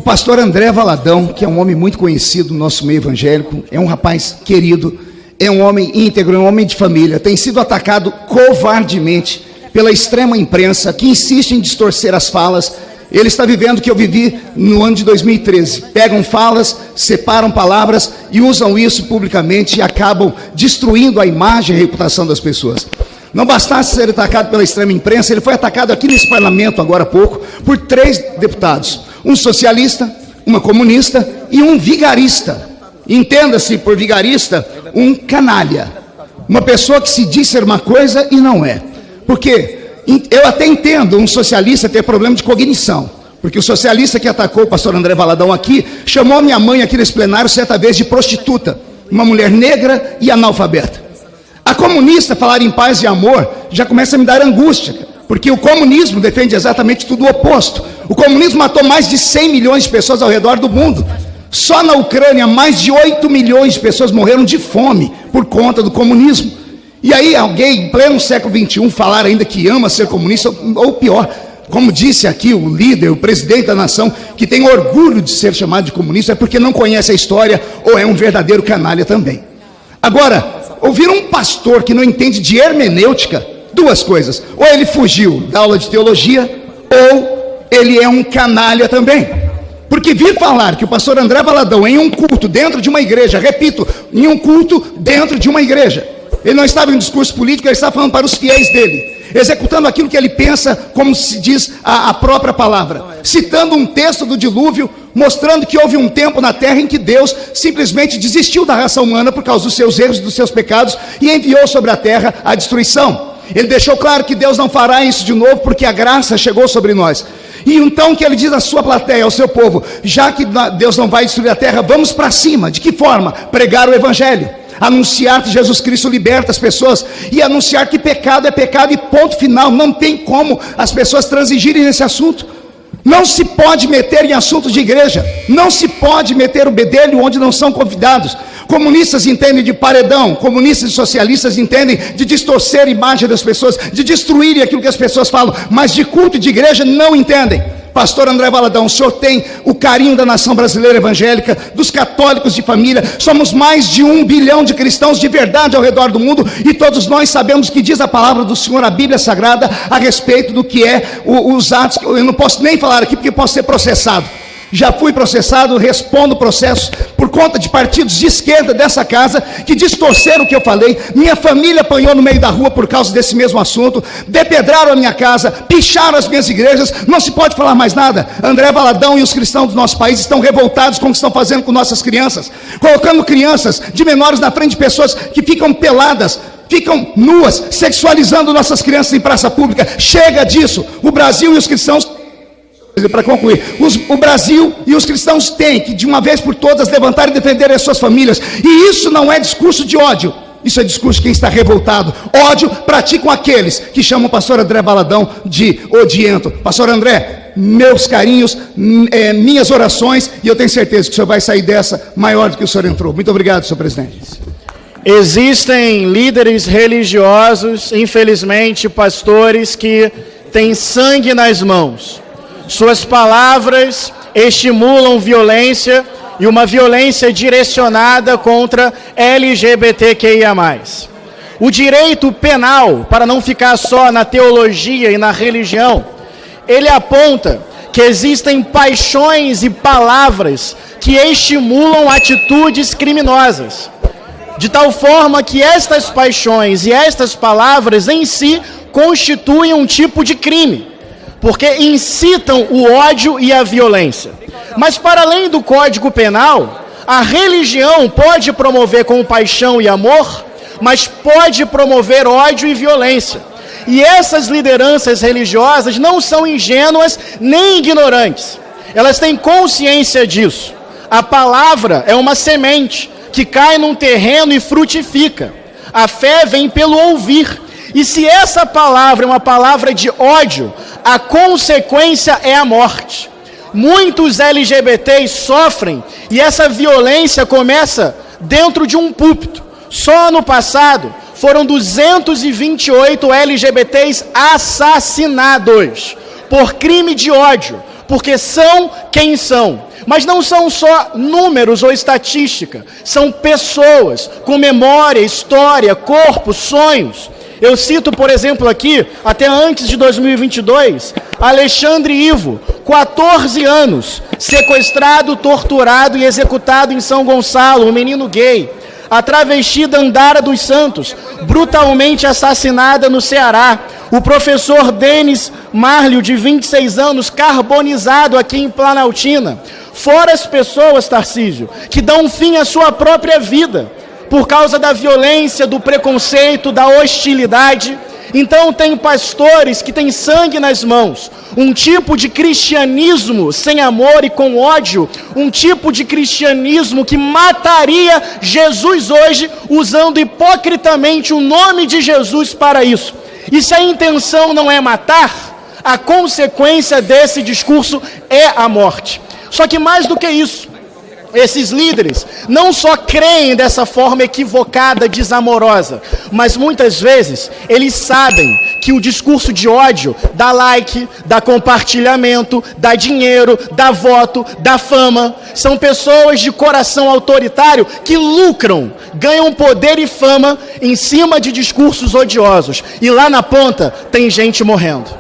O pastor André Valadão, que é um homem muito conhecido no nosso meio evangélico, é um rapaz querido, é um homem íntegro, é um homem de família, tem sido atacado covardemente pela extrema imprensa, que insiste em distorcer as falas. Ele está vivendo o que eu vivi no ano de 2013. Pegam falas, separam palavras e usam isso publicamente e acabam destruindo a imagem e a reputação das pessoas. Não bastasse ser atacado pela extrema imprensa, ele foi atacado aqui nesse parlamento, agora há pouco, por 3 deputados. Um socialista, uma comunista e um vigarista. Entenda-se por vigarista, um canalha. Uma pessoa que se diz ser uma coisa e não é. Porque eu até entendo um socialista ter problema de cognição. Porque o socialista que atacou o pastor André Valadão aqui, chamou minha mãe aqui nesse plenário certa vez de prostituta. Uma mulher negra e analfabeta. A comunista falar em paz e amor já começa a me dar angústia, porque o comunismo defende exatamente tudo o oposto. O comunismo matou mais de 100 milhões de pessoas ao redor do mundo. Só na Ucrânia, mais de 8 milhões de pessoas morreram de fome por conta do comunismo. E aí alguém, em pleno século XXI, falar ainda que ama ser comunista, ou pior, como disse aqui o líder, o presidente da nação, que tem orgulho de ser chamado de comunista, é porque não conhece a história ou é um verdadeiro canalha também. Agora, ouvir um pastor que não entende de hermenêutica, 2 coisas: ou ele fugiu da aula de teologia, ou ele é um canalha também. Porque vir falar que o pastor André Valadão, em um culto dentro de uma igreja, repito, em um culto dentro de uma igreja, ele não estava em um discurso político, ele estava falando para os fiéis dele, executando aquilo que ele pensa, como se diz a própria palavra, citando um texto do dilúvio, mostrando que houve um tempo na terra em que Deus simplesmente desistiu da raça humana por causa dos seus erros e dos seus pecados e enviou sobre a terra a destruição. Ele deixou claro que Deus não fará isso de novo porque a graça chegou sobre nós. E então que ele diz à sua plateia, ao seu povo: já que Deus não vai destruir a terra, vamos para cima. De que forma? Pregar o evangelho, anunciar que Jesus Cristo liberta as pessoas e anunciar que pecado é pecado e ponto final. Não tem como as pessoas transigirem nesse assunto. Não se pode meter em assuntos de igreja, não se pode meter o bedelho onde não são convidados. Comunistas entendem de paredão, comunistas e socialistas entendem de distorcer a imagem das pessoas, de destruírem aquilo que as pessoas falam, mas de culto e de igreja não entendem. Pastor André Valadão, o senhor tem o carinho da nação brasileira evangélica, dos católicos de família. Somos mais de 1 bilhão de cristãos de verdade ao redor do mundo, e todos nós sabemos que diz a palavra do Senhor, a Bíblia Sagrada, a respeito do que é os atos. Eu não posso nem falar aqui porque posso ser processado. Já fui processado, respondo processos por conta de partidos de esquerda dessa casa que distorceram o que eu falei. Minha família apanhou no meio da rua por causa desse mesmo assunto, depedraram a minha casa, picharam as minhas igrejas. Não se pode falar mais nada. André Valadão e os cristãos do nosso país estão revoltados com o que estão fazendo com nossas crianças, colocando crianças de menores na frente de pessoas que ficam peladas, ficam nuas, sexualizando nossas crianças em praça pública. Chega disso. O Brasil e os cristãos, para concluir, o Brasil e os cristãos têm que, de uma vez por todas, levantar e defender as suas famílias. E isso não é discurso de ódio, isso é discurso de quem está revoltado. Ódio praticam aqueles que chamam o pastor André Valadão de odiento. Pastor André, meus carinhos, minhas orações, e eu tenho certeza que o senhor vai sair dessa maior do que o senhor entrou. Muito obrigado, senhor presidente. Existem líderes religiosos, infelizmente pastores, que têm sangue nas mãos. Suas palavras estimulam violência, e uma violência direcionada contra LGBTQIA+. O direito penal, para não ficar só na teologia e na religião, ele aponta que existem paixões e palavras que estimulam atitudes criminosas, de tal forma que estas paixões e estas palavras em si constituem um tipo de crime, porque incitam o ódio e a violência. Mas para além do Código Penal, a religião pode promover compaixão e amor, mas pode promover ódio e violência. E essas lideranças religiosas não são ingênuas nem ignorantes. Elas têm consciência disso. A palavra é uma semente que cai num terreno e frutifica. A fé vem pelo ouvir. E se essa palavra é uma palavra de ódio, a consequência é a morte. Muitos LGBTs sofrem e essa violência começa dentro de um púlpito. Só ano passado foram 228 LGBTs assassinados por crime de ódio, porque são quem são. Mas não são só números ou estatística, são pessoas com memória, história, corpo, sonhos. Eu cito, por exemplo, aqui, até antes de 2022, Alexandre Ivo, 14 anos, sequestrado, torturado e executado em São Gonçalo, um menino gay. A travesti Dandara dos Santos, brutalmente assassinada no Ceará. O professor Denis Marlio, de 26 anos, carbonizado aqui em Planaltina. Fora as pessoas, Tarcísio, que dão fim à sua própria vida por causa da violência, do preconceito, da hostilidade. Então tem pastores que têm sangue nas mãos, um tipo de cristianismo sem amor e com ódio, um tipo de cristianismo que mataria Jesus hoje, usando hipocritamente o nome de Jesus para isso. E se a intenção não é matar, a consequência desse discurso é a morte. Só que mais do que isso, esses líderes não só creem dessa forma equivocada, desamorosa, mas muitas vezes eles sabem que o discurso de ódio dá like, dá compartilhamento, dá dinheiro, dá voto, dá fama. São pessoas de coração autoritário que lucram, ganham poder e fama em cima de discursos odiosos. E lá na ponta tem gente morrendo.